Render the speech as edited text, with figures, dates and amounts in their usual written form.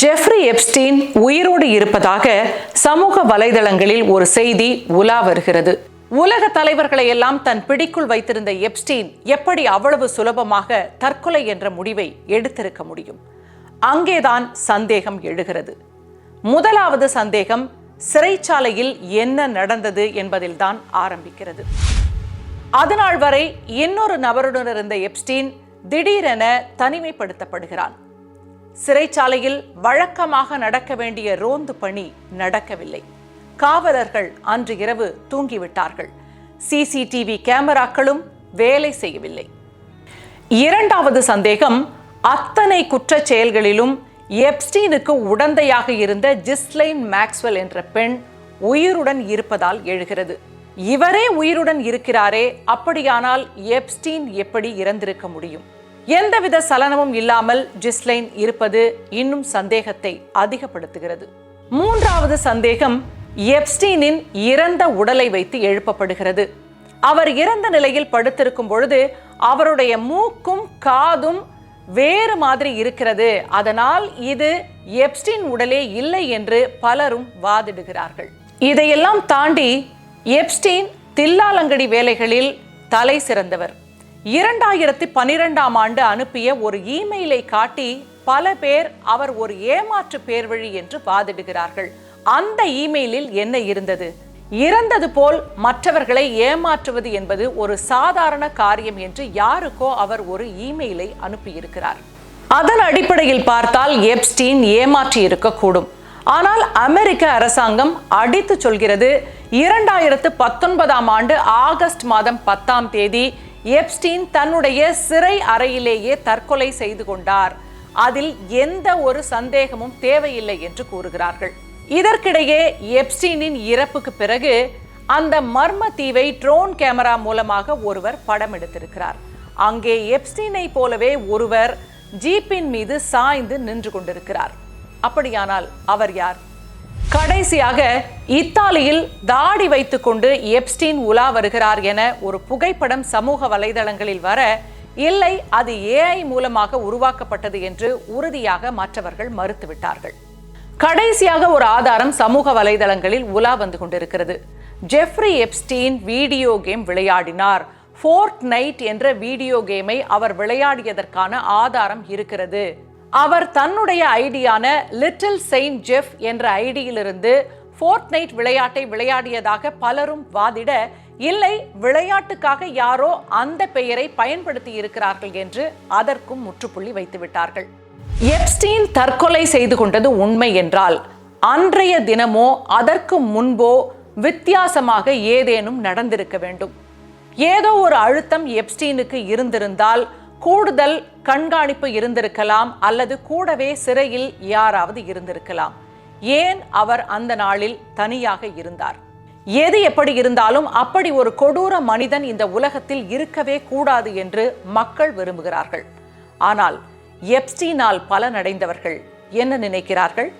Jeffrey Epstein உயிரோடு இருப்பதாக சமூக வலைதளங்களில் ஒரு செய்தி உலா வருகிறது. உலக தலைவர்களை எல்லாம் தன் பிடிக்குள் வைத்திருந்த எப்ஸ்டீன் எப்படி அவ்வளவு சுலபமாக தற்கொலை என்ற முடிவை எடுத்திருக்க முடியும்? அங்கேதான் சந்தேகம் எழுகிறது. முதலாவது சந்தேகம் சிறைச்சாலையில் என்ன நடந்தது என்பதில்தான் ஆரம்பிக்கிறது. அதுநாள் வரை இன்னொரு நபருடன் இருந்த எப்ஸ்டீன் திடீரென தனிமைப்படுத்தப்படுகிறான். சிறைச்சாலையில் வழக்கமாக நடக்க வேண்டிய ரோந்து பணி நடக்கவில்லை. காவலர்கள் அன்று இரவு தூங்கிவிட்டார்கள். சிசிடிவி கேமராக்களும் வேலை செய்யவில்லை. இரண்டாவது சந்தேகம், அத்தனை குற்றச் செயல்களிலும் எப்ஸ்டீனுக்கு உடந்தையாக இருந்த ஜிஸ்லைன் மேக்ஸ்வெல் என்ற பெண் உயிருடன் இருப்பதால் எழுகிறது. இவரே உயிருடன் இருக்கிறாரே, அப்படியானால் எப்ஸ்டீன் எப்படி இறந்திருக்க முடியும்? எந்தவித சலனமும் இல்லாமல் ஜிஸ்லைன் இருப்பது இன்னும் சந்தேகத்தை அதிகப்படுத்துகிறது. மூன்றாவது சந்தேகம் எப்ஸ்டீனின் இறந்த உடலை வைத்து எழுப்பப்படுகிறது. அவர் இறந்த நிலையில் படுத்திருக்கும் பொழுது அவருடைய மூக்கும் காதும் வேறு மாதிரி இருக்கிறது. அதனால் இது எப்ஸ்டீன் உடலே இல்லை என்று பலரும் வாதிடுகிறார்கள். இதையெல்லாம் தாண்டி எப்ஸ்டீன் தில்லாலங்கடி வேலைகளில் தலை சிறந்தவர். 2012ஆம் ஆண்டு அனுப்பிய ஒரு இமெயிலை காட்டி பல பேர் அவர் ஒரு ஏமாற்று பேர்வழி என்று வாதிடுகிறார்கள். அந்த இமெயிலில் என்ன இருந்தது? இறந்தது போல் மற்றவர்களை ஏமாற்றுவது என்பது ஒரு சாதாரண காரியம் என்று யாருக்கோ அவர் ஒரு இமெயிலை அனுப்பியிருக்கிறார். அதன் அடிப்படையில் பார்த்தால் எப்ஸ்டீன் ஏமாற்றி இருக்கக்கூடும். ஆனால் அமெரிக்க அரசாங்கம் அடித்து சொல்கிறது, 2019ஆம் ஆண்டு ஆகஸ்ட் மாதம் 10ஆம் தேதி எப்ஸ்டீன் தன்னுடைய சிறை அறையிலேயே தற்கொலை செய்து கொண்டார். அதில் எந்த ஒரு சந்தேகமும் தேவையில்லை என்று கூறுகிறார்கள். இதற்கிடையே எப்ஸ்டீனின் இறப்புக்கு பிறகு அந்த மர்ம தீவை ட்ரோன் கேமரா மூலமாக ஒருவர் படம் எடுத்திருக்கிறார். அங்கே எப்ஸ்டீனை போலவே ஒருவர் ஜீப்பின் மீது சாய்ந்து நின்று கொண்டிருக்கிறார். அப்படியானால் அவர் யார்? கடைசியாக இத்தாலியில் தாடி வைத்துக் கொண்டு எப்ஸ்டீன் உலா வருகிறார் என ஒரு புகைப்படம் சமூக வலைதளங்களில் வர, இல்லை அது ஏஐ மூலமாக உருவாக்கப்பட்டது என்று உறுதியாக மற்றவர்கள் மறுத்துவிட்டார்கள். கடைசியாக ஒரு ஆதாரம் சமூக வலைதளங்களில் உலா வந்து கொண்டிருக்கிறது. ஜெஃப்ரி எப்ஸ்டீன் வீடியோ கேம் விளையாடினார். ஃபோர்ட்நைட் என்ற வீடியோ கேமை அவர் விளையாடியதற்கான ஆதாரம் இருக்கிறது. அவர் தன்னுடைய ஐடியான லிட்டில் செயின்ட் ஜெஃப் என்ற ஐடியிலிருந்து ஃபோர்ட்நைட் விளையாட்டை விளையாடியதாக பலரும் வாதிட, இல்லை விளையாட்டுக்காக யாரோ அந்த பெயரை பயன்படுத்தி இருக்கிறார்கள் என்று அதற்கும் முற்றுப்புள்ளி வைத்துவிட்டார்கள். எப்ஸ்டீன் தற்கொலை செய்து கொண்டது உண்மை என்றால் அன்றைய தினமோ அதற்கு முன்போ வித்தியாசமாக ஏதேனும் நடந்திருக்க வேண்டும். ஏதோ ஒரு அழுத்தம் எப்ஸ்டீனுக்கு இருந்திருந்தால் கூடுதல் கண்காணிப்பு இருந்திருக்கலாம், அல்லது கூடவே சிறையில் யாராவது இருந்திருக்கலாம். ஏன் அவர் அந்த நாளில் தனியாக இருந்தார்? எது எப்படி இருந்தாலும் அப்படி ஒரு கொடூர மனிதன் இந்த உலகத்தில் இருக்கவே கூடாது என்று மக்கள் விரும்புகிறார்கள். ஆனால் எப்ஸ்டீனால் பலனடைந்தவர்கள் என்ன நினைக்கிறார்கள்?